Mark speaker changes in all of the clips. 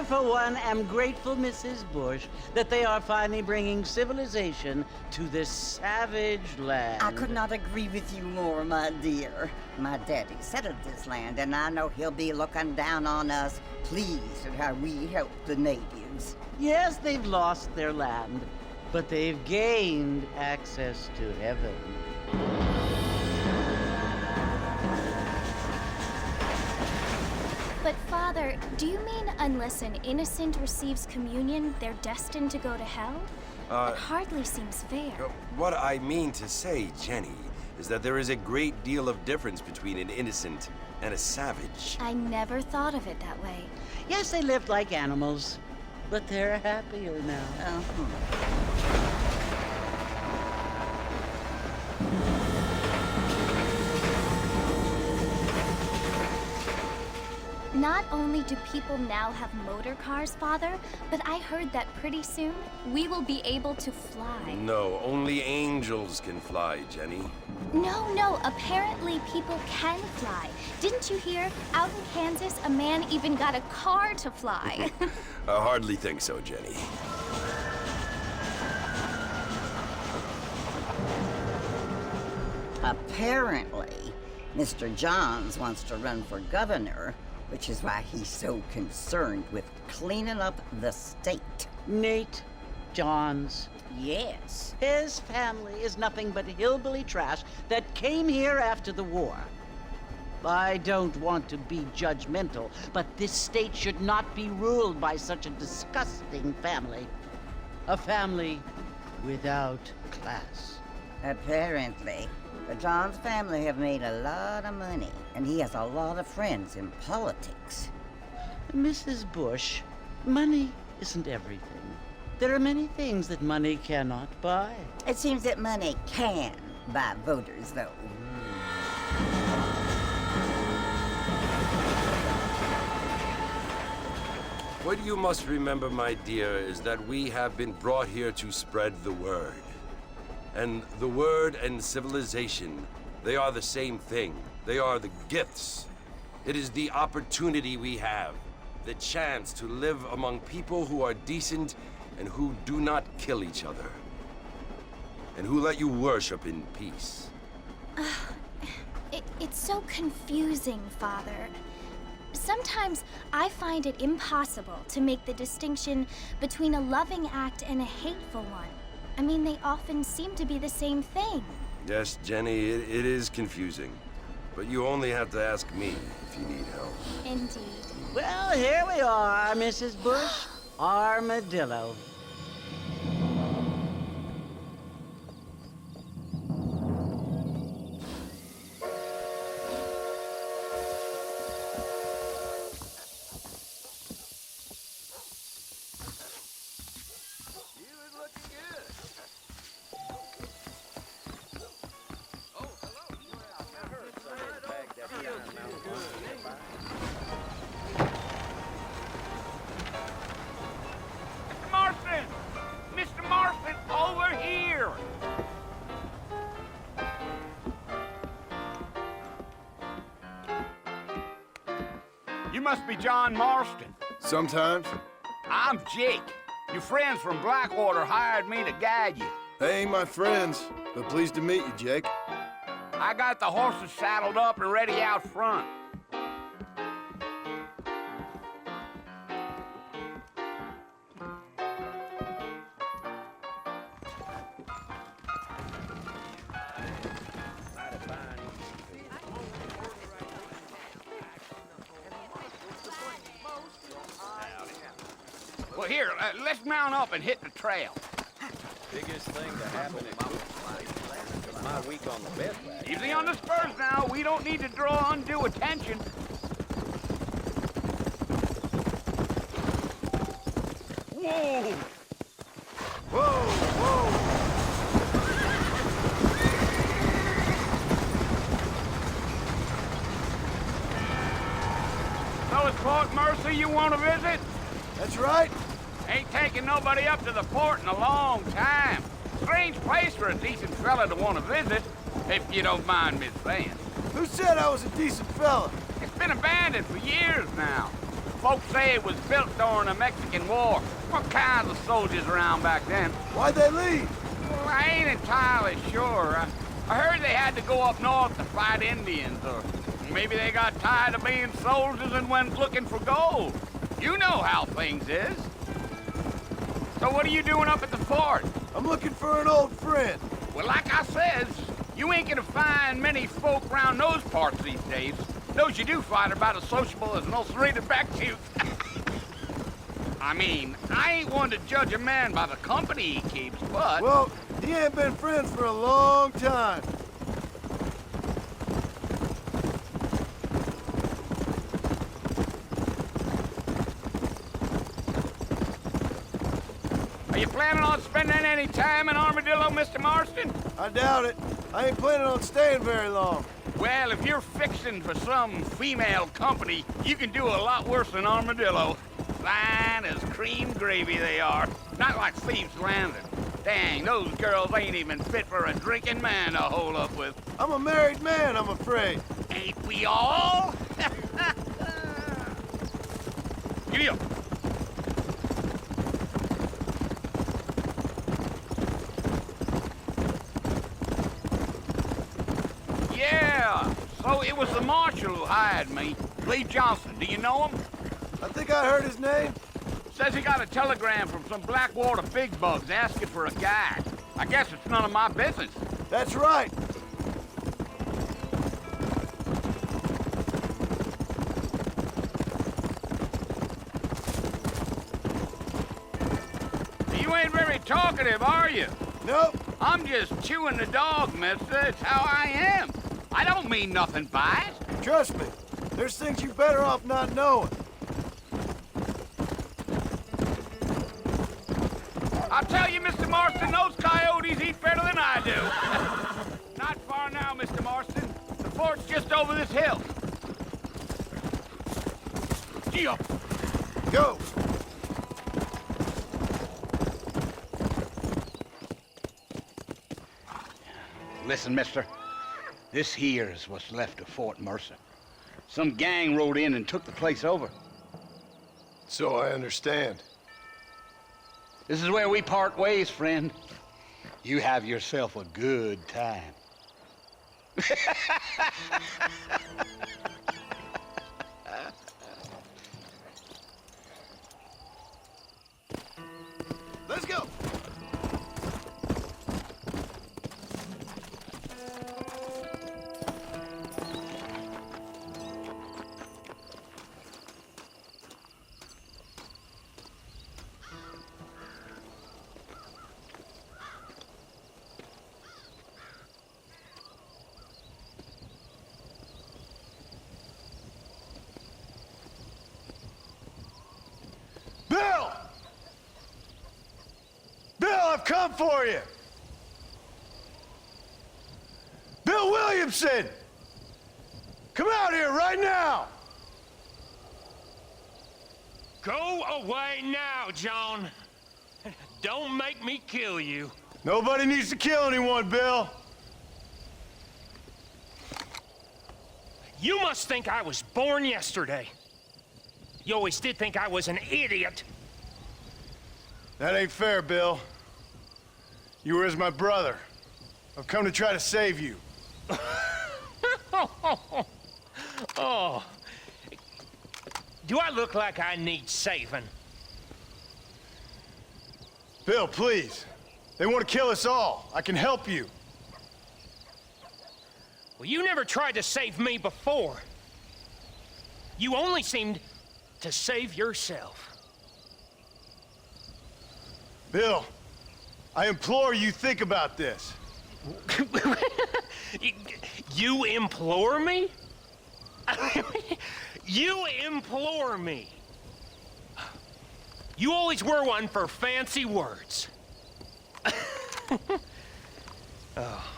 Speaker 1: for one, am grateful, Mrs. Bush, that they are finally bringing civilization to this savage land.
Speaker 2: I could not agree with you more, my dear. My daddy settled this land, and I know he'll be looking down on us, pleased at how we help the natives.
Speaker 1: Yes, they've lost their land, but they've gained access to heaven.
Speaker 3: But Father, do you mean unless an innocent receives communion, they're destined to go to hell? That hardly seems fair.
Speaker 4: What I mean to say, Jenny, is that there is a great deal of difference between an innocent and a savage.
Speaker 3: I never thought of it that way.
Speaker 1: Yes, they lived like animals, but they're happier now.
Speaker 3: Not only do people now have motor cars, Father, but I heard that pretty soon we will be able to fly.
Speaker 4: No, only angels can fly, Jenny.
Speaker 3: No, apparently people can fly. Didn't you hear? Out in Kansas, a man even got a car to fly.
Speaker 4: I hardly think so, Jenny.
Speaker 2: Apparently, Mr. Johns wants to run for governor, which is why he's so concerned with cleaning up the state.
Speaker 1: Nate Johns.
Speaker 2: Yes.
Speaker 1: His family is nothing but hillbilly trash that came here after the war. I don't want to be judgmental, but this state should not be ruled by such a disgusting family. A family without class.
Speaker 2: Apparently. The Johns family have made a lot of money, and he has a lot of friends in politics.
Speaker 1: Mrs. Bush, money isn't everything. There are many things that money cannot buy.
Speaker 2: It seems that money can buy voters, though.
Speaker 4: What you must remember, my dear, is that we have been brought here to spread the word. And the word and civilization, they are the same thing. They are the gifts. It is the opportunity we have, the chance to live among people who are decent and who do not kill each other, and who let you worship in peace.
Speaker 3: It's so confusing, Father. Sometimes I find it impossible to make the distinction between a loving act and a hateful one. I mean, they often seem to be the same thing.
Speaker 4: Yes, Jenny, it is confusing. But you only have to ask me if you need help.
Speaker 3: Indeed.
Speaker 1: Well, here we are, Mrs. Bush. Armadillo.
Speaker 5: Mr. Marston, over here! You must be John Marston.
Speaker 6: Sometimes.
Speaker 5: I'm Jake. Your friends from Blackwater hired me to guide you.
Speaker 6: They ain't my friends, but pleased to meet you, Jake.
Speaker 5: I got the horses saddled up and ready out front. Well, here, let's mount up and hit the trail.
Speaker 7: Biggest thing to happen in my week on the bed wagon.
Speaker 5: Easy on the spurs now. We don't need to draw undue attention. Whoa! Whoa! So it's Port Mercy you want to visit?
Speaker 6: That's right.
Speaker 5: Ain't taken nobody up to the port in a long time. Strange place for a decent fella to want to visit, if you don't mind me saying.
Speaker 6: Who said I was a decent fella?
Speaker 5: It's been abandoned for years now. Folks say it was built during the Mexican War. What kinds of soldiers around back then?
Speaker 6: Why'd they leave?
Speaker 5: Well, I ain't entirely sure. I heard they had to go up north to fight Indians, or maybe they got tired of being soldiers and went looking for gold. You know how things is. So what are you doing up at the fort?
Speaker 6: I'm looking for an old friend.
Speaker 5: Well, like I says, you ain't gonna find many folk around those parts these days. Those you do find are about as sociable as an ulcerated back tooth. I mean, I ain't one to judge a man by the company he keeps, but...
Speaker 6: Well, he ain't been friends for a long time.
Speaker 5: Are you planning on spending any time in Armadillo, Mr. Marston?
Speaker 6: I doubt it. I ain't planning on staying very long.
Speaker 5: Well, if you're fixing for some female company, you can do a lot worse than Armadillo. Fine as cream gravy they are. Not like Thieves Landing. Dang, those girls ain't even fit for a drinking man to hold up with.
Speaker 6: I'm a married man, I'm afraid.
Speaker 5: Ain't we all? Giddy up. Yeah, so it was the marshal who hired me. Lee Johnson, do you know him?
Speaker 6: I think I heard his name.
Speaker 5: Says he got a telegram from some Blackwater big bugs asking for a guide. I guess it's none of my business.
Speaker 6: That's right.
Speaker 5: You ain't very talkative, are you?
Speaker 6: Nope.
Speaker 5: I'm just chewing the dog, mister. It's how I am. I don't mean nothing by it.
Speaker 6: Trust me. There's things you're better off not knowing.
Speaker 5: I'll tell you, Mr. Marston, those coyotes eat better than I do. Not far now, Mr. Marston. The fort's just over this hill. Gee up.
Speaker 6: Go.
Speaker 5: Listen, mister. This here is what's left of Fort Mercer. Some gang rode in and took the place over.
Speaker 6: So I understand.
Speaker 5: This is where we part ways, friend. You have yourself a good time.
Speaker 6: Let's go. Bill! Bill, I've come for you! Bill Williamson! Come out here right now!
Speaker 8: Go away now, John. Don't make me kill you.
Speaker 6: Nobody needs to kill anyone, Bill.
Speaker 8: You must think I was born yesterday. You always did think I was an idiot.
Speaker 6: That ain't fair, Bill. You were as my brother. I've come to try to save you.
Speaker 8: Oh. Do I look like I need saving?
Speaker 6: Bill, please. They want to kill us all. I can help you.
Speaker 8: Well, you never tried to save me before. You only seemed to save yourself.
Speaker 6: Bill, I implore you think about this.
Speaker 8: You implore me? You implore me. You always were one for fancy words. Oh.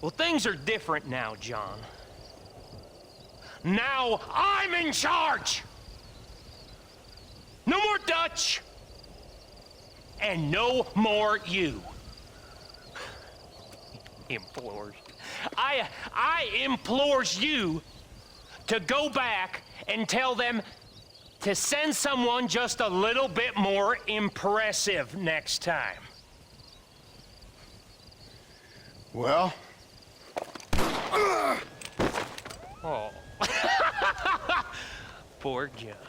Speaker 8: Well, things are different now, John. Now I'm in charge! No more Dutch! And no more you. Implores. I implores you to go back and tell them to send someone just a little bit more impressive next time.
Speaker 6: Well,
Speaker 8: Oh. Poor John.